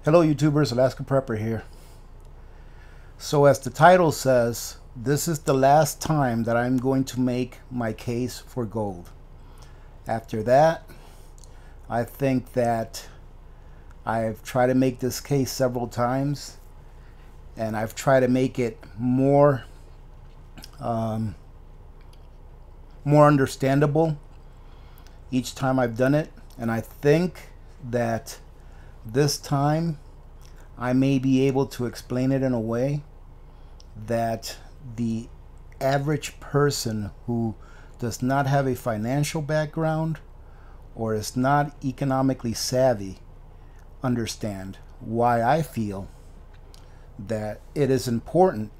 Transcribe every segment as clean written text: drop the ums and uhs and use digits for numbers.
Hello YouTubers, Alaska Prepper here. So as the title says, this is the last time that I'm going to make my case for gold. After that, I think that I've tried to make this case several times, and I've tried to make it more understandable each time I've done it, and I think that this time I may be able to explain it in a way that the average person who does not have a financial background or is not economically savvy understand why I feel that it is important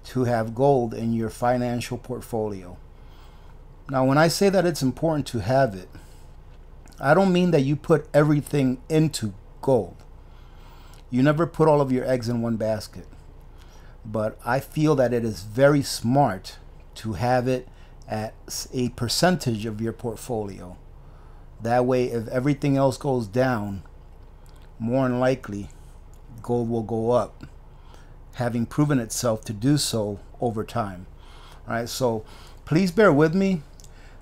to have gold in your financial portfolio. Now, when I say that it's important to have it, I don't mean that you put everything into gold. You never put all of your eggs in one basket. But I feel that it is very smart to have it at a percentage of your portfolio. That way, if everything else goes down, more than likely, gold will go up, having proven itself to do so over time. All right, so please bear with me.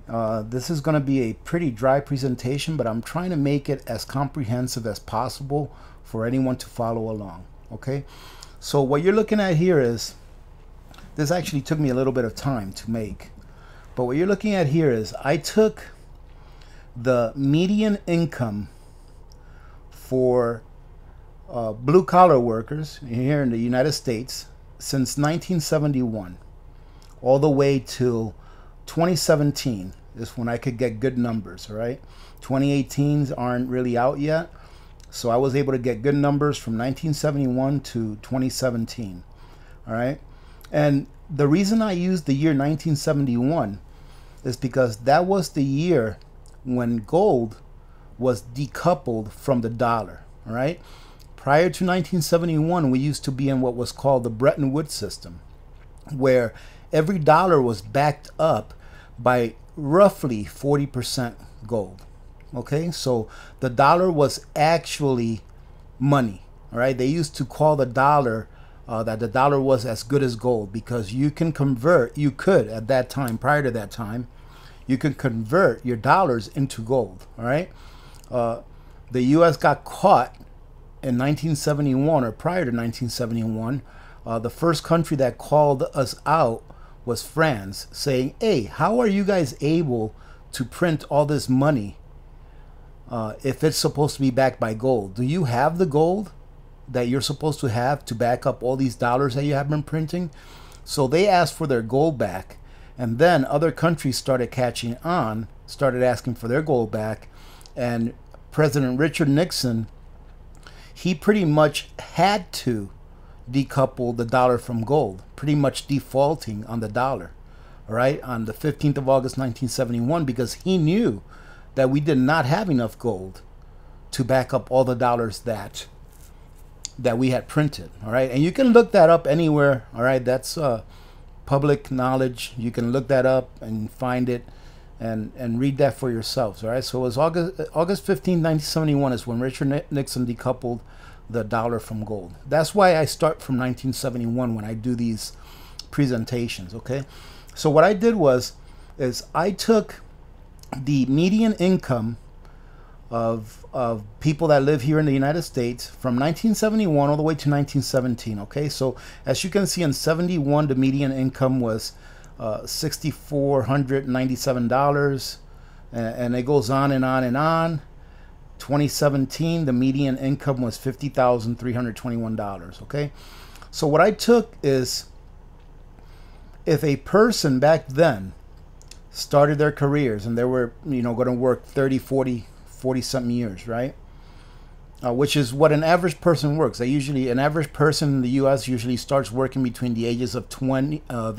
This is going to be a pretty dry presentation, but I'm trying to make it as comprehensive as possible for anyone to follow along. Okay, so what you're looking at here is, this actually took me a little bit of time to make, but what you're looking at here is I took the median income for blue collar workers here in the United States since 1971 all the way till 2017 is when I could get good numbers. All right, 2018s aren't really out yet, so I was able to get good numbers from 1971 to 2017. All right, and the reason I used the year 1971 is because that was the year when gold was decoupled from the dollar. All right, prior to 1971, we used to be in what was called the Bretton Woods system, where every dollar was backed up by roughly 40% gold. Okay, so the dollar was actually money. All right, they used to call the dollar that the dollar was as good as gold, because you could at that time, prior to that time, you could convert your dollars into gold. All right, the US got caught in 1971, or prior to 1971. The first country that called us out was France, saying, hey, how are you guys able to print all this money if it's supposed to be backed by gold? Do you have the gold that you're supposed to have to back up all these dollars that you have been printing? So they asked for their gold back, and then other countries started catching on, started asking for their gold back, and President Richard Nixon, he pretty much had to decouple the dollar from gold, pretty much defaulting on the dollar, all right, on the 15th of August 1971, because he knew that we did not have enough gold to back up all the dollars that we had printed. All right, and you can look that up anywhere. All right, that's public knowledge. You can look that up and find it and read that for yourselves. All right, so it was August 15, 1971 is when Richard Nixon decoupled the dollar from gold. That's why I start from 1971 when I do these presentations. Okay, so what I did is I took the median income of people that live here in the United States from 1971 all the way to 1917. Okay, so as you can see, in 71 the median income was $6,497, and it goes on and on and on. 2017 the median income was $50,321. Okay, so what I took is, if a person back then started their careers and they were, you know, going to work 30, 40 something years, right, which is what an average person works. An average person in the US usually starts working between the ages of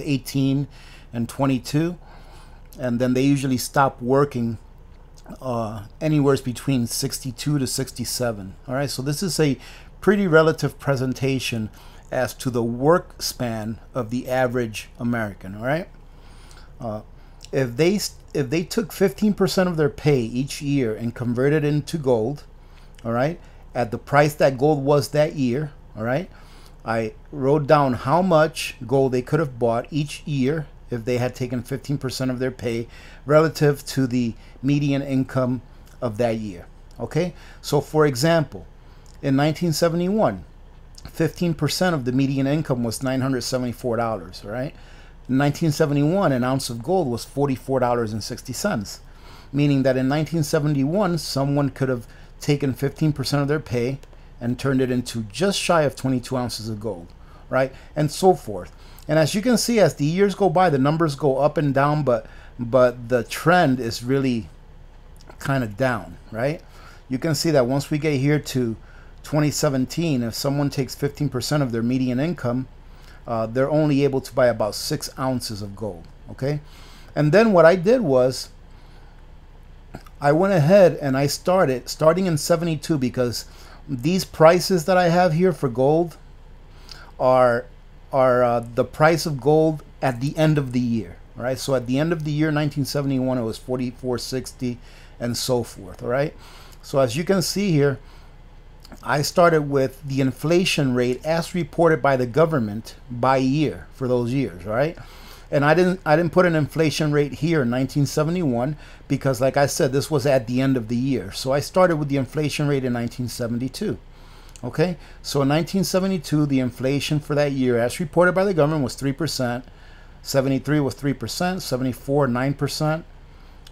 18 and 22, and then they usually stop working anywhere between 62 to 67. All right, so this is a pretty relative presentation as to the work span of the average American. All right, if they took 15% of their pay each year and converted it into gold, all right, at the price that gold was that year, all right? I wrote down how much gold they could have bought each year if they had taken 15% of their pay relative to the median income of that year, okay? So for example, in 1971, 15% of the median income was $974, right? In 1971, an ounce of gold was $44.60, meaning that in 1971, someone could have taken 15% of their pay and turned it into just shy of 22 ounces of gold, right? And so forth. And as you can see, as the years go by, the numbers go up and down, but the trend is really kind of down, right? You can see that once we get here to 2017, if someone takes 15% of their median income, they're only able to buy about 6 ounces of gold, okay? And then what I did was I went ahead and I starting in 72, because these prices that I have here for gold are the price of gold at the end of the year, right? So at the end of the year 1971, it was 44.60 and so forth, all right? So as you can see here, I started with the inflation rate as reported by the government by year for those years, right? And I didn't put an inflation rate here in 1971 because, like I said, this was at the end of the year. So I started with the inflation rate in 1972. Okay, so in 1972, the inflation for that year, as reported by the government, was 3%. 73 was 3%. 74, 9%.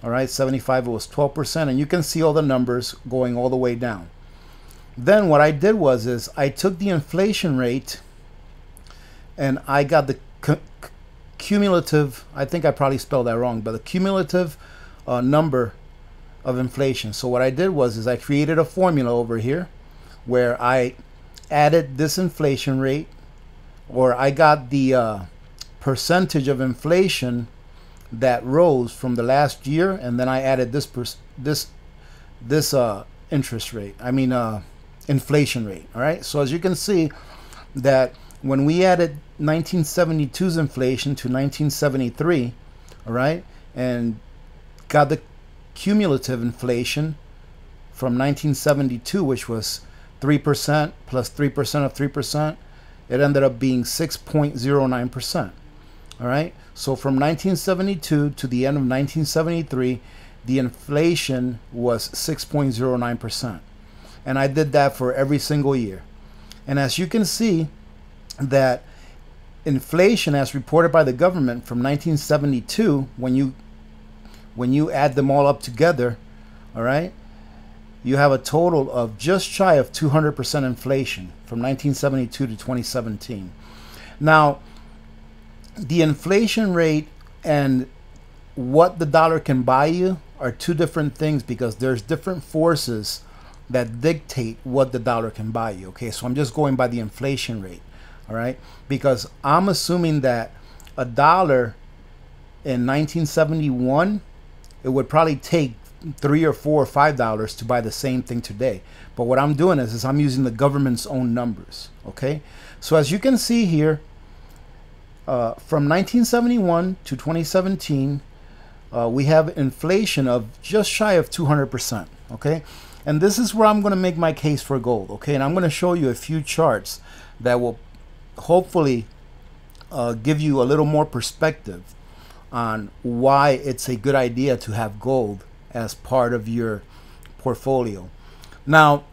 All right, 75 it was 12%, and you can see all the numbers going all the way down. Then what I did was I took the inflation rate and I got the cumulative, I think I probably spelled that wrong, but the cumulative number of inflation. So what I did was I created a formula over here where I added this inflation rate, or I got the percentage of inflation that rose from the last year, and then I added this interest rate. I mean inflation rate. All right. So as you can see, that when we added 1972's inflation to 1973, all right, and got the cumulative inflation from 1972, which was 3% plus 3% of 3%, it ended up being 6.09%. All right. So from 1972 to the end of 1973, the inflation was 6.09%. And I did that for every single year. And as you can see, that inflation as reported by the government from 1972, when you add them all up together, all right, you have a total of just shy of 200% inflation from 1972 to 2017. Now, the inflation rate and what the dollar can buy you are two different things, because there's different forces that dictate what the dollar can buy you. Okay, so I'm just going by the inflation rate, all right, because I'm assuming that a dollar in 1971, it would probably take $3 or $4 or $5 to buy the same thing today. But what I'm doing is I'm using the government's own numbers. Okay, so as you can see here, from 1971 to 2017, we have inflation of just shy of 200%. Okay, and this is where I'm going to make my case for gold. Okay, and I'm going to show you a few charts that will hopefully give you a little more perspective on why it's a good idea to have gold as part of your portfolio. Now,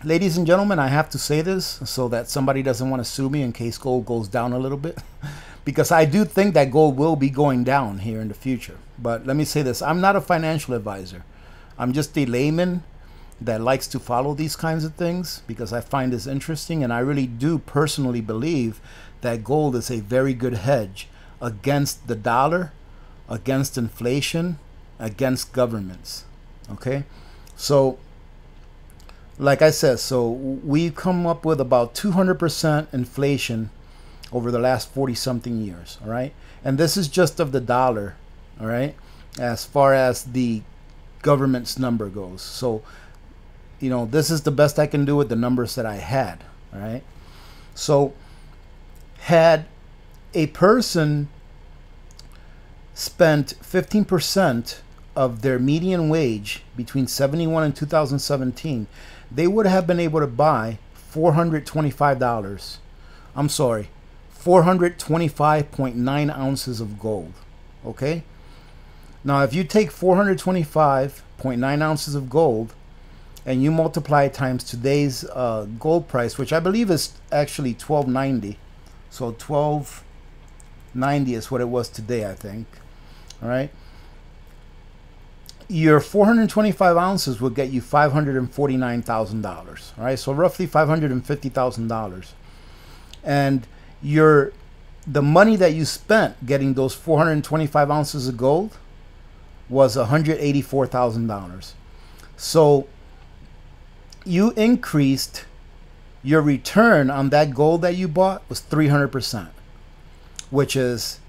ladies and gentlemen, I have to say this so that somebody doesn't want to sue me in case gold goes down a little bit, because I do think that gold will be going down here in the future. But let me say this, I'm not a financial advisor. I'm just a layman that likes to follow these kinds of things because I find this interesting, and I really do personally believe that gold is a very good hedge against the dollar, against inflation, against governments. Okay, so like I said, so we've come up with about 200% inflation over the last 40 something years. All right, and this is just of the dollar. All right, as far as the government's number goes. So you know, this is the best I can do with the numbers that I had. All right, so had a person spent 15% of their median wage between 71 and 2017, they would have been able to buy $425. I'm sorry, 425.9 ounces of gold. Okay? Now, if you take 425.9 ounces of gold and you multiply it times today's gold price, which I believe is actually $12.90. So $12.90 is what it was today, I think. All right. Your 425 ounces will get you $549,000. All right. So roughly $550,000. And the money that you spent getting those 425 ounces of gold was $184,000. So you increased your return on that gold that you bought was 300%, which is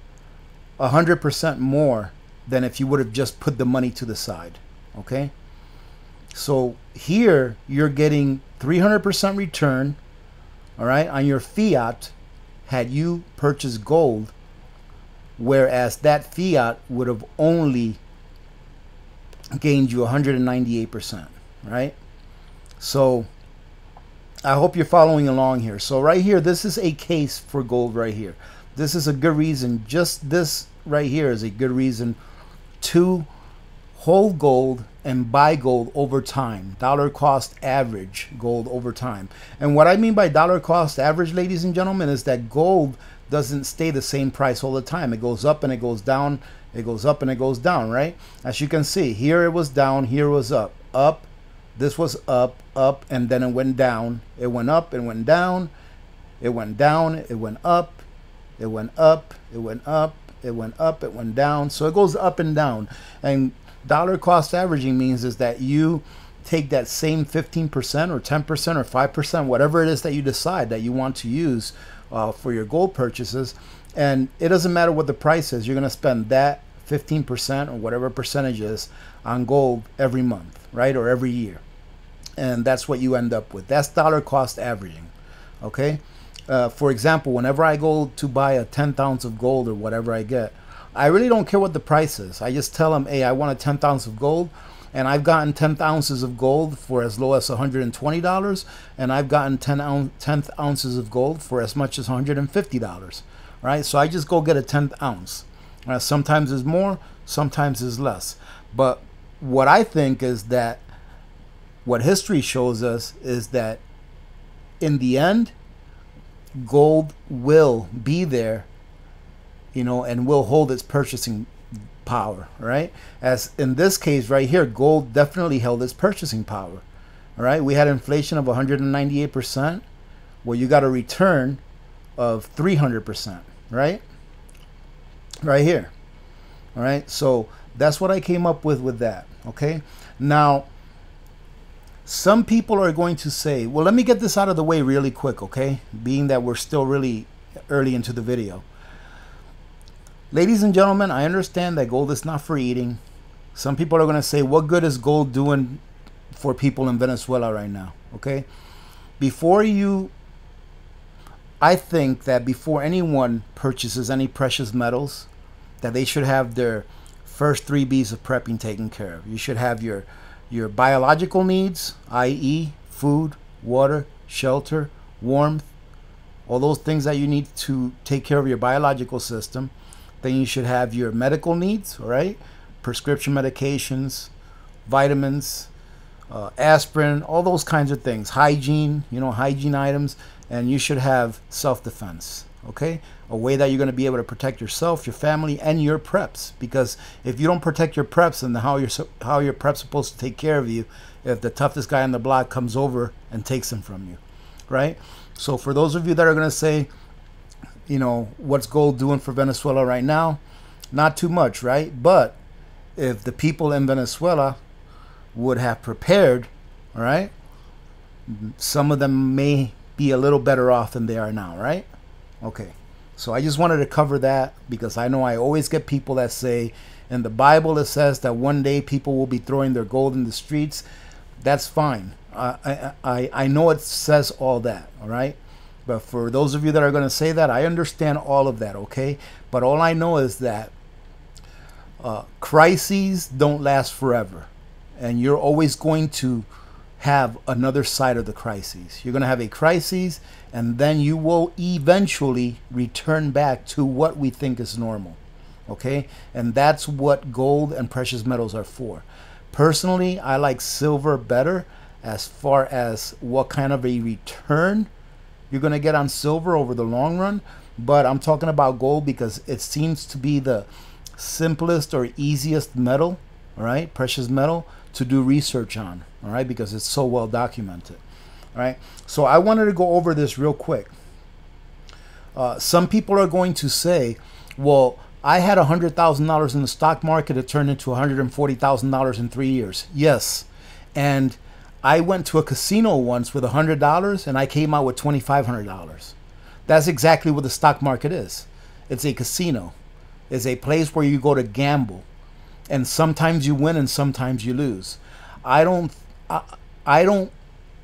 100% more than if you would have just put the money to the side. Okay? So here you're getting 300% return, all right, on your fiat had you purchased gold, whereas that fiat would have only gained you 198%, right? So I hope you're following along here. So right here, this is a case for gold right here. This is a good reason. Just this right here is a good reason to hold gold and buy gold over time. Dollar cost average gold over time. And what I mean by dollar cost average, ladies and gentlemen, is that gold doesn't stay the same price all the time. It goes up and it goes down. It goes up and it goes down, right? As you can see, here it was down, here it was up. Up, this was up, up, and then it went down. It went up, it went down. It went down, it went up. It went up, it went up, it went up, it went down. So it goes up and down. And dollar cost averaging means is that you take that same 15% or 10% or 5%, whatever it is that you decide that you want to use for your gold purchases. And it doesn't matter what the price is. You're going to spend that 15% or whatever percentage is on gold every month, right? Or every year. And that's what you end up with. That's dollar cost averaging. Okay? For example, whenever I go to buy a 10th ounce of gold or whatever I get, I really don't care what the price is. I just tell them, hey, I want a 10th ounce of gold. And I've gotten 10th ounces of gold for as low as $120. And I've gotten 10th ounces of gold for as much as $150. Right? So I just go get a 10th ounce. Sometimes it's more, sometimes it's less. But what I think is that what history shows us is that in the end, gold will be there, you know, and will hold its purchasing power, right? As in this case right here, gold definitely held its purchasing power. All right, we had inflation of 198%. Well, you got a return of 300%, right? Right here. All right, so that's what I came up with that. Okay, now some people are going to say, well, let me get this out of the way really quick, okay? Being that we're still really early into the video. Ladies and gentlemen, I understand that gold is not for eating. Some people are going to say, what good is gold doing for people in Venezuela right now? Okay? I think that before anyone purchases any precious metals, that they should have their first 3 B's of prepping taken care of. You should have your biological needs, i.e. food, water, shelter, warmth, all those things that you need to take care of your biological system. Then you should have your medical needs, all right? Prescription medications, vitamins, aspirin, all those kinds of things. Hygiene, you know, hygiene items. And you should have self-defense, okay? A way that you're going to be able to protect yourself, your family, and your preps. Because if you don't protect your preps, then how your preps supposed to take care of you if the toughest guy on the block comes over and takes them from you, right? So for those of you that are going to say, you know, what's gold doing for Venezuela right now? Not too much, right? But if the people in Venezuela would have prepared, all right, some of them may be a little better off than they are now, right? Okay, so I just wanted to cover that because I know I always get people that say in the Bible it says that one day people will be throwing their gold in the streets. That's fine. I know it says all that, all right? But for those of you that are going to say that, I understand all of that, okay? But all I know is that crises don't last forever. And you're always going to have another side of the crises. You're going to have a crisis, and then you will eventually return back to what we think is normal. Okay? And that's what gold and precious metals are for. Personally, I like silver better as far as what kind of a return you're going to get on silver over the long run. But I'm talking about gold because it seems to be the simplest or easiest metal, all right, precious metal, to do research on, all right, because it's so well documented. All right, so I wanted to go over this real quick. Some people are going to say, well, I had $100,000 in the stock market. It turned into $140,000 in 3 years. Yes. And I went to a casino once with $100 and I came out with $2,500. That's exactly what the stock market is. It's a casino. It's a place where you go to gamble. And sometimes you win and sometimes you lose. I don't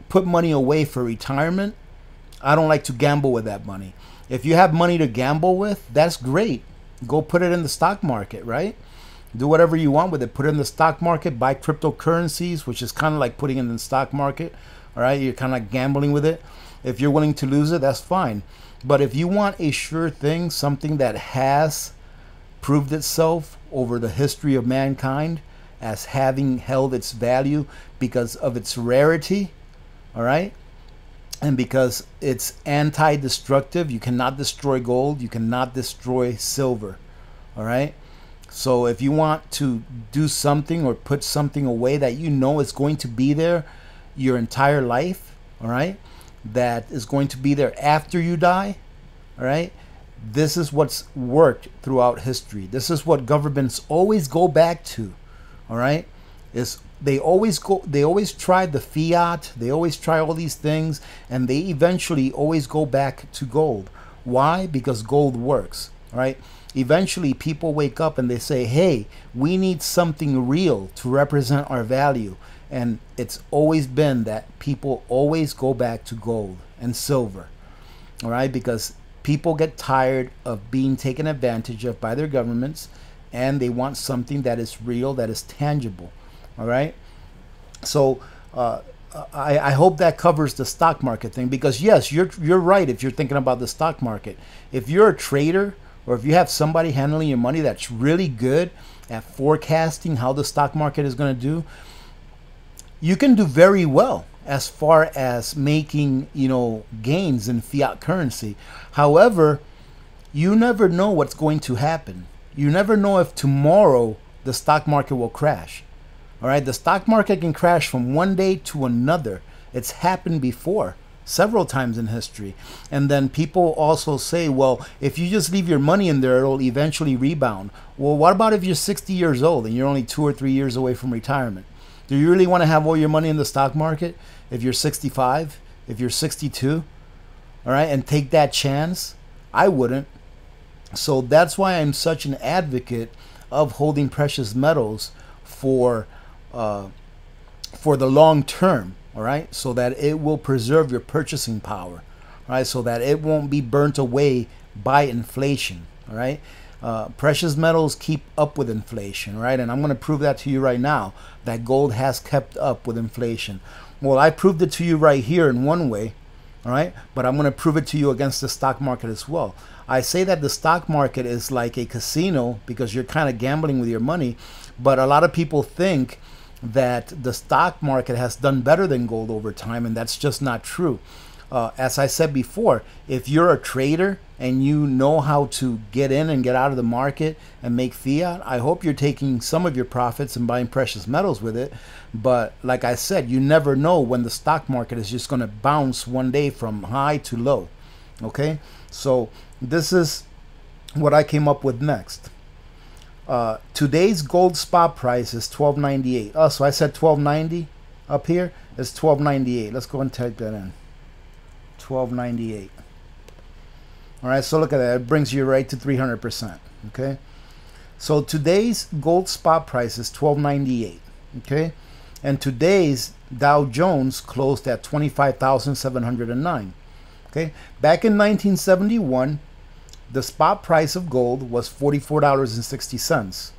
put money away for retirement. I don't like to gamble with that money. If you have money to gamble with, that's great. Go put it in the stock market, right? Do whatever you want with it. Put it in the stock market, buy cryptocurrencies, which is kind of like putting it in the stock market. All right, you're kind of like gambling with it. If you're willing to lose it, that's fine. But if you want a sure thing, something that has proved itself over the history of mankind as having held its value because of its rarity, all right, and because it's anti-destructive. You cannot destroy gold. You cannot destroy silver. All right. So if you want to do something or put something away that you know is going to be there your entire life, all right, that is going to be there after you die, all right, this is what's worked throughout history. This is what governments always go back to, all right, is they always try the fiat, they always try all these things, and they eventually always go back to gold. Why? Because gold works, right? Eventually people wake up and they say, hey, we need something real to represent our value. And it's always been that people always go back to gold and silver, all right? Because people get tired of being taken advantage of by their governments, and they want something that is real, that is tangible. All right. So I hope that covers the stock market thing, because yes, you're right. If you're thinking about the stock market, if you're a trader or if you have somebody handling your money that's really good at forecasting how the stock market is going to do, you can do very well as far as making, gains in fiat currency. However, you never know what's going to happen. You never know if tomorrow the stock market will crash. All right, the stock market can crash from one day to another. It's happened before, several times in history. And then people also say, well, if you just leave your money in there, it'll eventually rebound. Well, what about if you're 60 years old and you're only 2 or 3 years away from retirement? Do you really want to have all your money in the stock market if you're 65, if you're 62, all right, and take that chance? I wouldn't. So that's why I'm such an advocate of holding precious metals for the long term, all right, so that it will preserve your purchasing power, all right, so that it won't be burnt away by inflation, all right. Precious metals keep up with inflation, right? And I'm going to prove that to you right now, that gold has kept up with inflation. Well, I proved it to you right here in one way, all right, but I'm going to prove it to you against the stock market as well. I say that the stock market is like a casino because you're kind of gambling with your money, but a lot of people think that the stock market has done better than gold over time, and that's just not true. As I said before, if you're a trader and you know how to get in and get out of the market and make fiat, I hope you're taking some of your profits and buying precious metals with it. But like I said, you never know when the stock market is just going to bounce one day from high to low. Okay, so this is what I came up with next. Today's gold spot price is $12.98. Oh, so I said $12.90 up here. It's $12.98. Let's go and type that in. $12.98. All right, so look at that. It brings you right to 300%. Okay, so today's gold spot price is $12.98. Okay, and today's Dow Jones closed at 25,709. Okay, back in 1971, the spot price of gold was $44.60.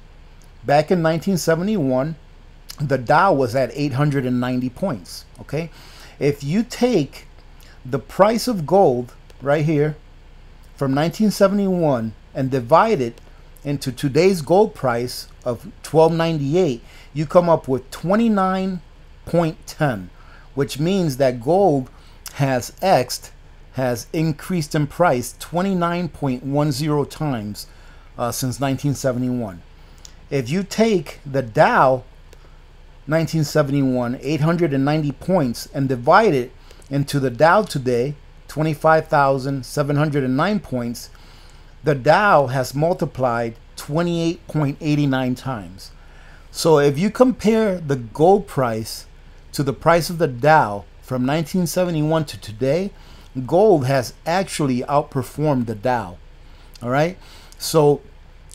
Back in 1971, the Dow was at 890 points. Okay, if you take the price of gold right here from 1971 and divide it into today's gold price of 1298, you come up with 29.10, which means that gold has increased in price 29.10 times since 1971. If you take the Dow 1971 890 points and divide it into the Dow today 25,709 points, the Dow has multiplied 28.89 times. So if you compare the gold price to the price of the Dow from 1971 to today, gold has actually outperformed the Dow. All right. So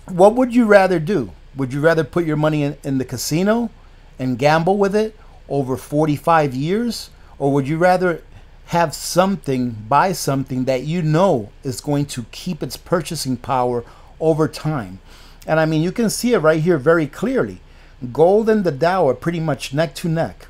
what would you rather do? Would you rather put your money in the casino and gamble with it over 45 years? Or would you rather have something, buy something that you know is going to keep its purchasing power over time? And I mean, you can see it right here very clearly. Gold and the Dow are pretty much neck to neck.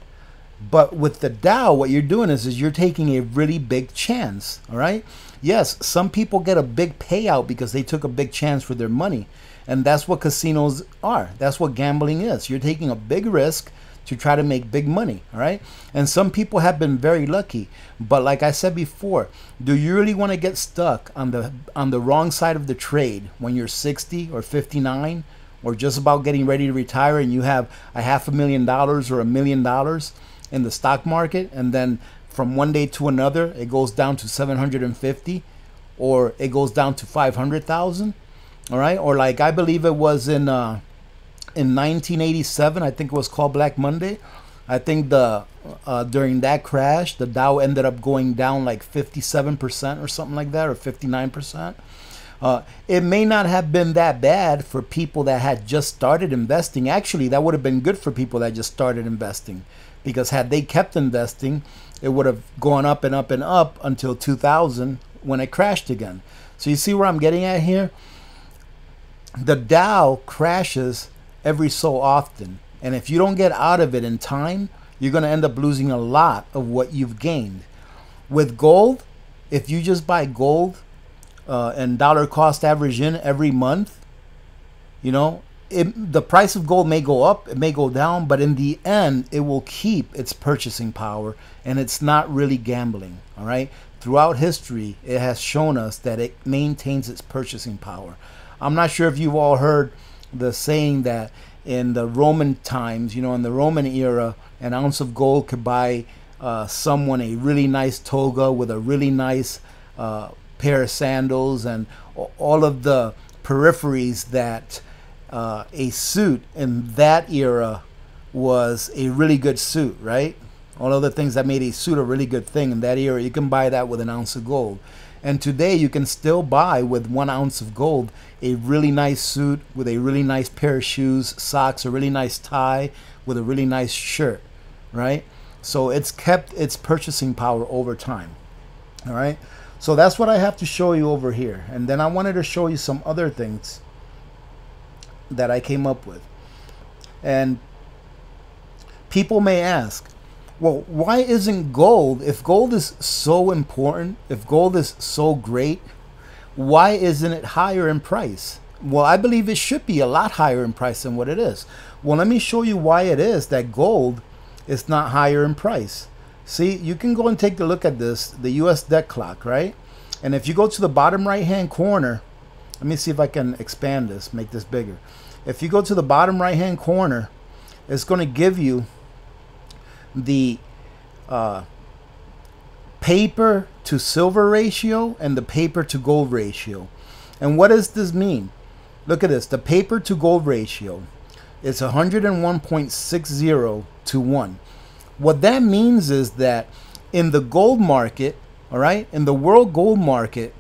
But with the Dow, what you're doing is you're taking a really big chance. All right. Yes, some people get a big payout because they took a big chance with their money. And that's what casinos are. That's what gambling is. You're taking a big risk to try to make big money. All right. And some people have been very lucky. But like I said before, do you really want to get stuck on the wrong side of the trade when you're 60 or 59 or just about getting ready to retire and you have $500,000 or $1 million in the stock market, and then from one day to another it goes down to 750 or it goes down to 500,000? All right. Or like I believe it was in 1987, I think it was called Black Monday. I think during that crash, the Dow ended up going down like 57% or something like that, or 59%. It may not have been that bad for people that had just started investing. Actually, that would have been good for people that just started investing, because had they kept investing, it would have gone up and up and up until 2000 when it crashed again. So you see where I'm getting at here? The Dow crashes every so often, and if you don't get out of it in time, you're going to end up losing a lot of what you've gained. With gold, if you just buy gold and dollar cost average in every month, you know, the price of gold may go up, it may go down, but in the end, it will keep its purchasing power, and it's not really gambling. All right. Throughout history, it has shown us that it maintains its purchasing power. I'm not sure if you've all heard the saying that in the Roman times, you know, in the Roman era, an ounce of gold could buy someone a really nice toga with a really nice pair of sandals and all of the peripheries that a suit in that era was a really good suit, right? All of the things that made a suit a really good thing in that era, you can buy that with an ounce of gold. And today you can still buy with 1 ounce of gold a really nice suit with a really nice pair of shoes, socks, a really nice tie with a really nice shirt, right? So it's kept its purchasing power over time. All right. So that's what I have to show you over here. And then I wanted to show you some other things that I came up with. And people may ask, well, why isn't gold, if gold is so important, if gold is so great, why isn't it higher in price? Well, I believe it should be a lot higher in price than what it is. Well, let me show you why it is that gold is not higher in price. See, you can go and take a look at this, the US debt clock, right? And if you go to the bottom right hand corner, let me see if I can expand this, make this bigger. If you go to the bottom right hand corner, it's going to give you the paper to silver ratio and the paper to gold ratio. And what does this mean? Look at this. The paper to gold ratio is 101.60 to 1. What that means is that in the gold market, all right, in the world gold market,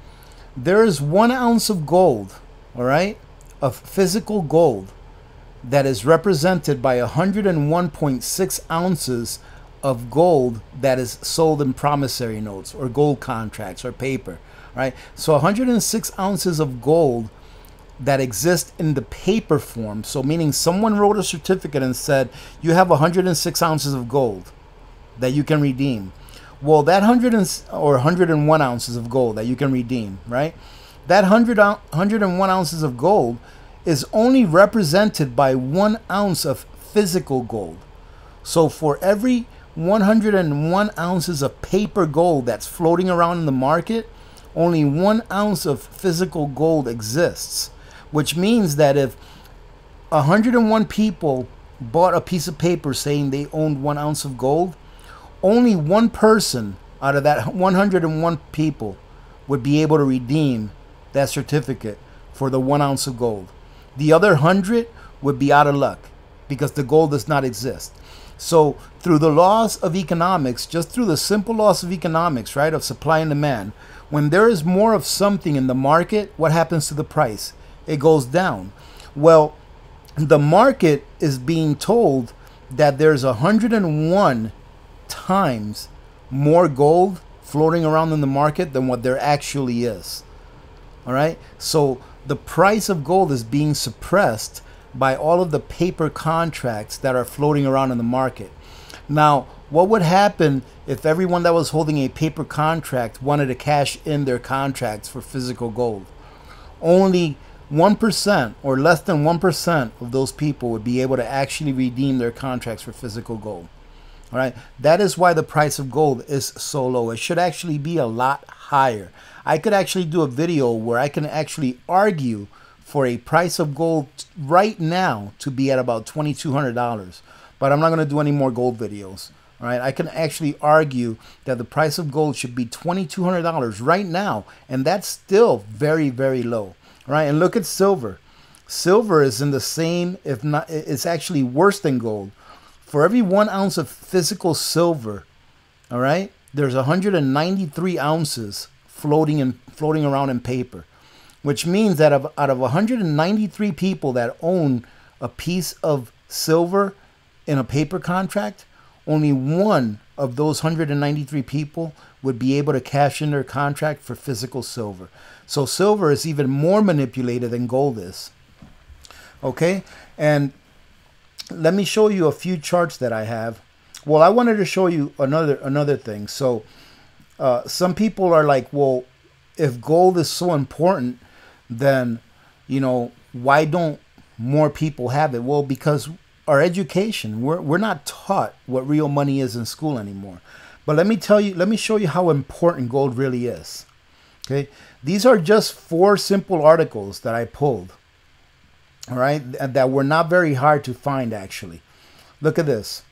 there is 1 ounce of gold, all right, of physical gold that is represented by 101.6 ounces of gold that is sold in promissory notes or gold contracts or paper, right? So 106 ounces of gold that exist in the paper form. So meaning someone wrote a certificate and said, you have 106 ounces of gold that you can redeem. Well, that 101 ounces of gold that you can redeem, right? That 101 ounces of gold is only represented by 1 ounce of physical gold. So for every 101 ounces of paper gold that's floating around in the market, only 1 ounce of physical gold exists. Which means that if 101 people bought a piece of paper saying they owned 1 ounce of gold, only one person out of that 101 people would be able to redeem that certificate for the 1 ounce of gold. The other 100 would be out of luck because the gold does not exist. So through the laws of economics, just through the simple laws of economics, right, of supply and demand, when there is more of something in the market, what happens to the price? It goes down. Well, the market is being told that there's 101 times more gold floating around in the market than what there actually is. All right. So the price of gold is being suppressed by all of the paper contracts that are floating around in the market. Now, what would happen if everyone that was holding a paper contract wanted to cash in their contracts for physical gold? Only 1% or less than 1% of those people would be able to actually redeem their contracts for physical gold. All right. That is why the price of gold is so low. It should actually be a lot higher. I could actually do a video where I can actually argue for a price of gold right now to be at about $2,200. But I'm not going to do any more gold videos. All right. I can actually argue that the price of gold should be $2,200 right now. And that's still very, very low. Right, and look at silver. Silver is in the same, if not, it's actually worse than gold. For every 1 ounce of physical silver, all right, there's 193 ounces floating around in paper, which means that out of 193 people that own a piece of silver in a paper contract, only one of those 193 people would be able to cash in their contract for physical silver. So silver is even more manipulated than gold is. Okay, and let me show you a few charts that I have. Well, I wanted to show you another thing. So some people are like, well, if gold is so important, then, you know, why don't more people have it? Well, because our education, we're not taught what real money is in school anymore. But let me show you how important gold really is. Okay, these are just 4 simple articles that I pulled. All right, that were not very hard to find actually. Look at this.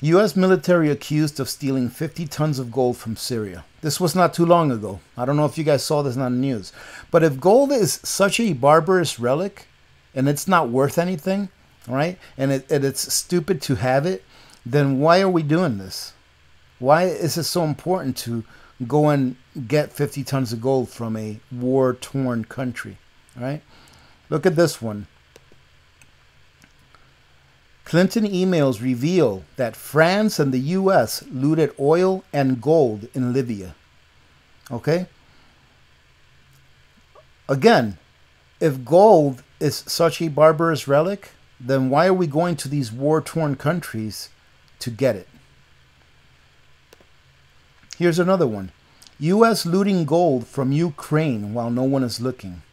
U.S. military accused of stealing 50 tons of gold from Syria. This was not too long ago. I don't know if you guys saw this on the news. But if gold is such a barbarous relic and it's not worth anything, all right, and it's stupid to have it, then why are we doing this? Why is it so important to go and get 50 tons of gold from a war-torn country? All right, look at this one. Clinton emails reveal that France and the U.S. looted oil and gold in Libya. Okay? Again, if gold is such a barbarous relic, then why are we going to these war-torn countries to get it? Here's another one. U.S. looting gold from Ukraine while no one is looking.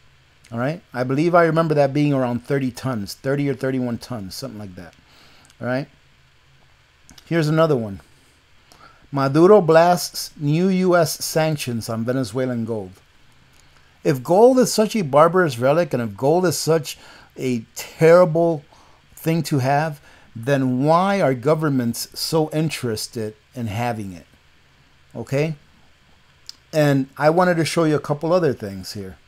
All right? I believe I remember that being around 30 tons, 30 or 31 tons, something like that. All right? Here's another one. Maduro blasts new U.S. sanctions on Venezuelan gold. If gold is such a barbarous relic and if gold is such a terrible thing to have, then why are governments so interested in having it? Okay? And I wanted to show you a couple other things here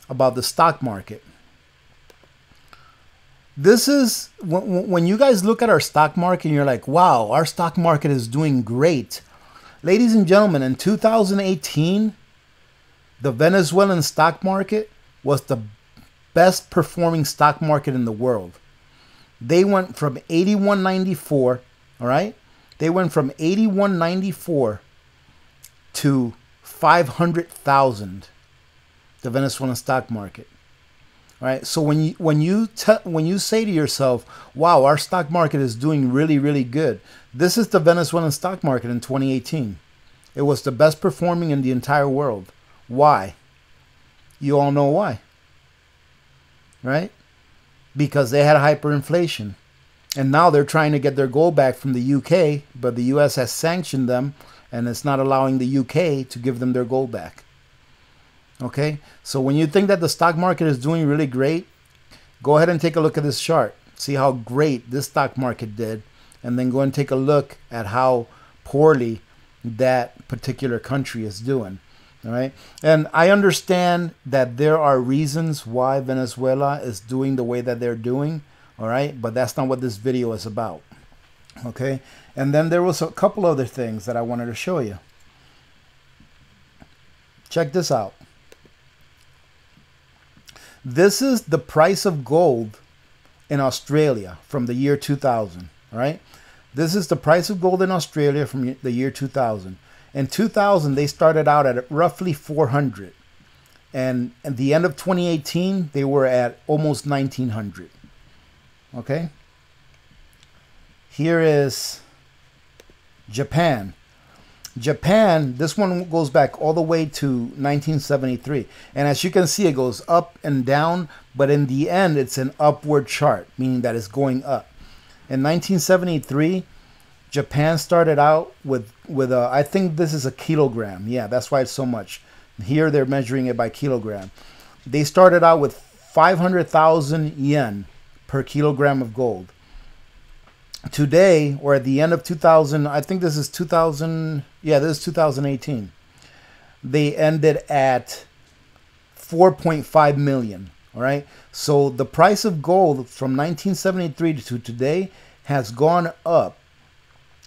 about the stock market. This is, when you guys look at our stock market and you're like, wow, our stock market is doing great. Ladies and gentlemen, in 2018, the Venezuelan stock market was the best performing stock market in the world. They went from 81.94, all right? They went from 81.94 to 500,000 the Venezuelan stock market. All right. So when you say to yourself, "Wow, our stock market is doing really, really good," this is the Venezuelan stock market in 2018. It was the best performing in the entire world. Why? You all know why, right? Because they had hyperinflation. And now they're trying to get their gold back from the UK, but the US has sanctioned them, and it's not allowing the UK to give them their gold back. Okay? So when you think that the stock market is doing really great, go ahead and take a look at this chart. See how great this stock market did, and then go and take a look at how poorly that particular country is doing. All right? And I understand that there are reasons why Venezuela is doing the way that they're doing. All right, but that's not what this video is about. Okay, and then there was a couple other things that I wanted to show you. Check this out. This is the price of gold in Australia from the year 2000. All right, this is the price of gold in Australia from the year 2000. In 2000, they started out at roughly 400, and at the end of 2018, they were at almost 1900. Okay, here is Japan. Japan, this one goes back all the way to 1973. And as you can see, it goes up and down, but in the end, it's an upward chart, meaning that it's going up. In 1973, Japan started out with a, I think this is a kilogram. Yeah, that's why it's so much. Here, they're measuring it by kilogram. They started out with 500,000 yen per kilogram of gold. Today, or at the end of 2000, I think this is 2000, yeah, this is 2018. They ended at 4.5 million, all right? So the price of gold from 1973 to today has gone up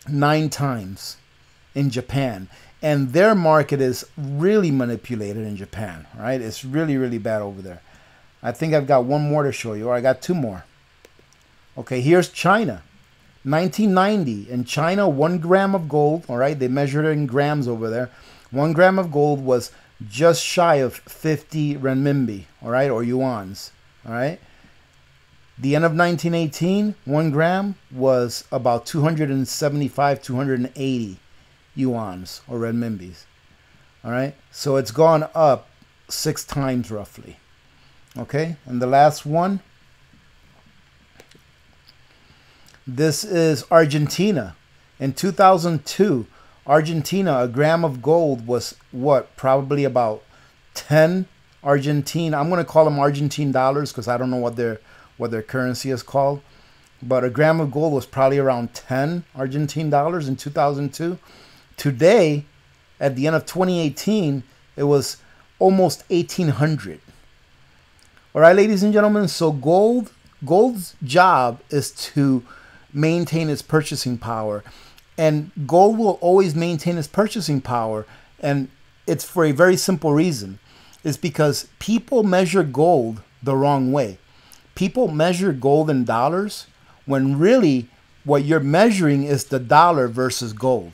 9 times in Japan. And their market is really manipulated in Japan, all right? It's really, really bad over there. I think I've got one more to show you, or I got 2 more. Okay, here's China. 1990, in China, 1 gram of gold, all right, they measured it in grams over there. 1 gram of gold was just shy of 50 renminbi, all right, or yuans, all right. The end of 1918, 1 gram was about 275, 280 yuans or renminbis, all right. So it's gone up 6 times roughly, okay. And the last one, this is Argentina. In 2002, Argentina, a gram of gold was what? Probably about 10 Argentine. I'm going to call them Argentine dollars because I don't know what their currency is called. But a gram of gold was probably around 10 Argentine dollars in 2002. Today, at the end of 2018, it was almost 1,800. All right, ladies and gentlemen. So gold's job is to maintain its purchasing power, and gold will always maintain its purchasing power, and it's for a very simple reason. It's because people measure gold the wrong way. People measure gold in dollars when really what you're measuring is the dollar versus gold.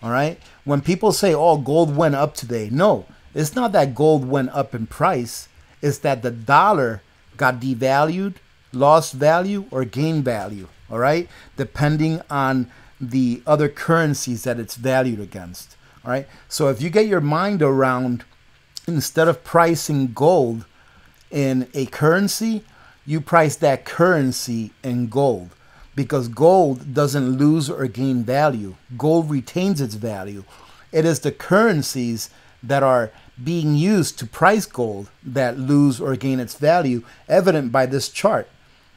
All right, when people say, oh, gold went up today, no, it's not that gold went up in price. It's that the dollar got devalued, lost value, or gained value. All right, depending on the other currencies that it's valued against. All right, so if you get your mind around, instead of pricing gold in a currency, you price that currency in gold, because gold doesn't lose or gain value. Gold retains its value. It is the currencies that are being used to price gold that lose or gain its value, evident by this chart.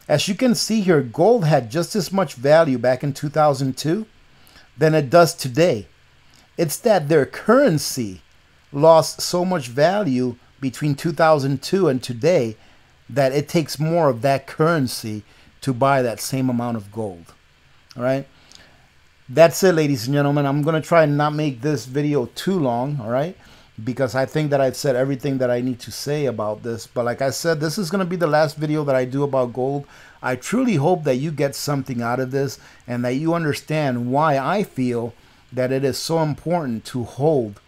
As you can see here, gold had just as much value back in 2002 than it does today. It's that their currency lost so much value between 2002 and today that it takes more of that currency to buy that same amount of gold. All right. That's it, ladies and gentlemen. I'm going to try and not make this video too long. All right. Because I think that I've said everything that I need to say about this. But like I said, this is going to be the last video that I do about gold. I truly hope that you get something out of this and that you understand why I feel that it is so important to hold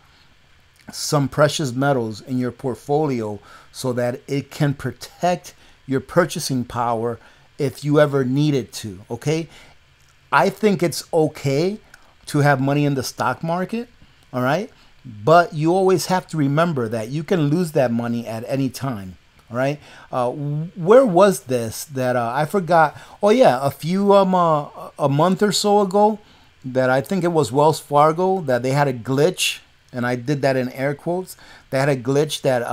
some precious metals in your portfolio so that it can protect your purchasing power if you ever need it to. Okay, I think it's okay to have money in the stock market, all right, but you always have to remember that you can lose that money at any time. All right, where was this that I forgot? Oh yeah, a month or so ago, that I think it was Wells Fargo, that they had a glitch, and I did that in air quotes. They had a glitch that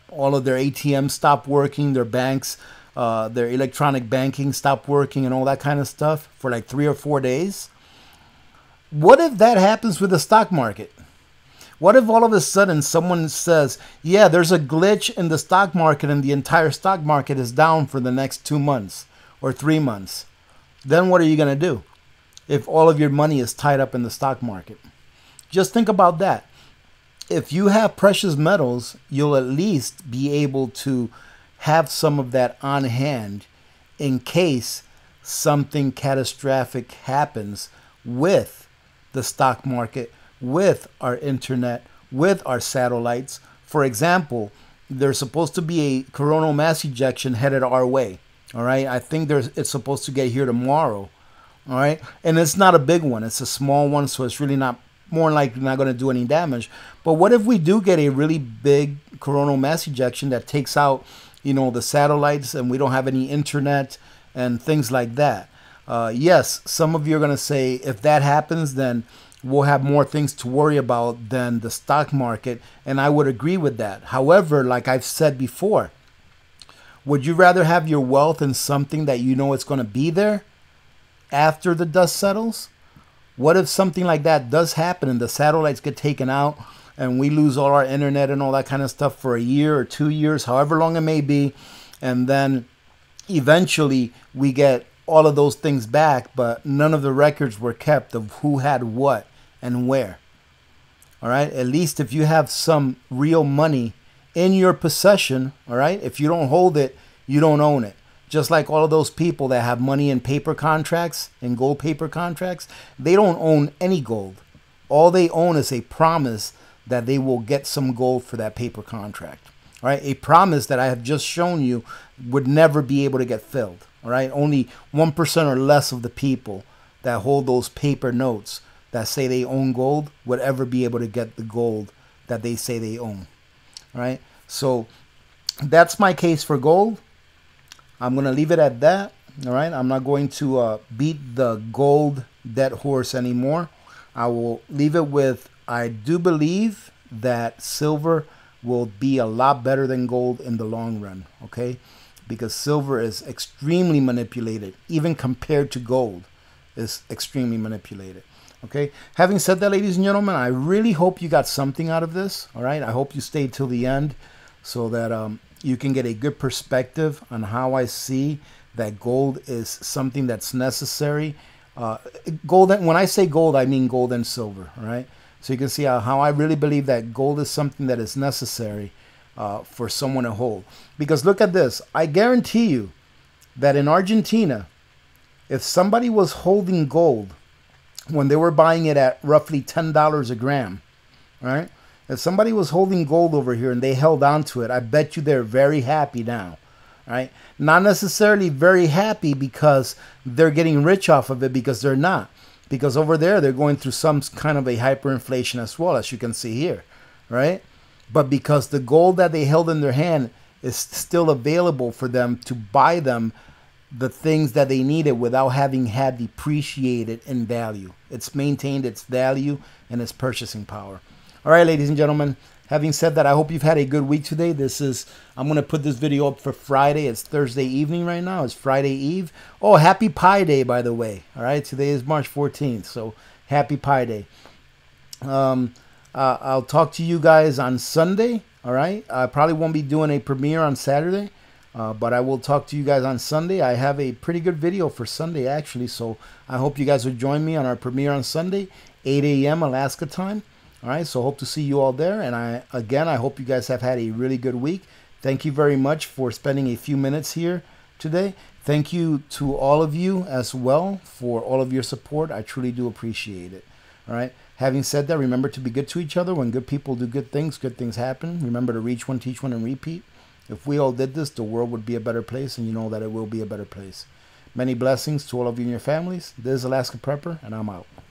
all of their ATMs stopped working, their banks, their electronic banking stopped working, and all that kind of stuff for like 3 or 4 days. What if that happens with the stock market? What if all of a sudden someone says, yeah, there's a glitch in the stock market and the entire stock market is down for the next 2 months or 3 months? Then what are you going to do if all of your money is tied up in the stock market? Just think about that. If you have precious metals, you'll at least be able to have some of that on hand in case something catastrophic happens with the stock market, with our internet, with our satellites. For example, there's supposed to be a coronal mass ejection headed our way. All right, I think it's supposed to get here tomorrow. All right, and it's not a big one; it's a small one, so it's really not, more likely not going to do any damage. But what if we do get a really big coronal mass ejection that takes out, the satellites, and we don't have any internet and things like that? Yes, some of you are going to say, if that happens, then we'll have more things to worry about than the stock market, and I would agree with that. However, like I've said before, would you rather have your wealth in something that you know it's going to be there after the dust settles? What if something like that does happen and the satellites get taken out and we lose all our internet and all that kind of stuff for a year or 2 years, however long it may be, and then eventually we get all of those things back, but none of the records were kept of who had what and where? All right, at least if you have some real money in your possession, all right, if you don't hold it, you don't own it. Just like all of those people that have money in paper contracts, in gold paper contracts, they don't own any gold. All they own is a promise that they will get some gold for that paper contract. All right, a promise that I have just shown you would never be able to get filled. All right, only 1% or less of the people that hold those paper notes that say they own gold would ever be able to get the gold that they say they own. All right, so that's my case for gold. I'm going to leave it at that. All right, I'm not going to beat the gold dead horse anymore. I will leave it with, I do believe that silver will be a lot better than gold in the long run. Okay, because silver is extremely manipulated, even compared to gold is extremely manipulated. Okay, having said that, ladies and gentlemen, I really hope you got something out of this. All right, I hope you stayed till the end so that you can get a good perspective on how I see that gold is something that's necessary. Gold, when I say gold, I mean gold and silver. All right, so you can see how I really believe that gold is something that is necessary for someone to hold. Because look at this, I guarantee you that in Argentina, if somebody was holding gold when they were buying it at roughly $10 a gram, right? If somebody was holding gold over here and they held on to it, I bet you they're very happy now, right? Not necessarily very happy because they're getting rich off of it, because they're not. Because over there, they're going through some kind of a hyperinflation as well, as you can see here, right? But because the gold that they held in their hand is still available for them to buy them the things that they needed without having had depreciated in value. It's maintained its value and its purchasing power. All right, ladies and gentlemen, having said that, I hope you've had a good week today. I'm going to put this video up for Friday. It's Thursday evening right now. It's Friday Eve. Oh, happy Pi Day, by the way. All right, today is March 14th, so happy Pi Day. I'll talk to you guys on Sunday. All right, I probably won't be doing a premiere on Saturday, but I will talk to you guys on Sunday. I have a pretty good video for Sunday, actually, so I hope you guys will join me on our premiere on Sunday, 8 a.m. Alaska time. All right, so hope to see you all there. And I hope you guys have had a really good week. Thank you very much for spending a few minutes here today. Thank you to all of you as well for all of your support. I truly do appreciate it. All right. Having said that, remember to be good to each other. When good people do good things happen. Remember to reach one, teach one, and repeat. If we all did this, the world would be a better place, and you know that it will be a better place. Many blessings to all of you and your families. This is Alaska Prepper, and I'm out.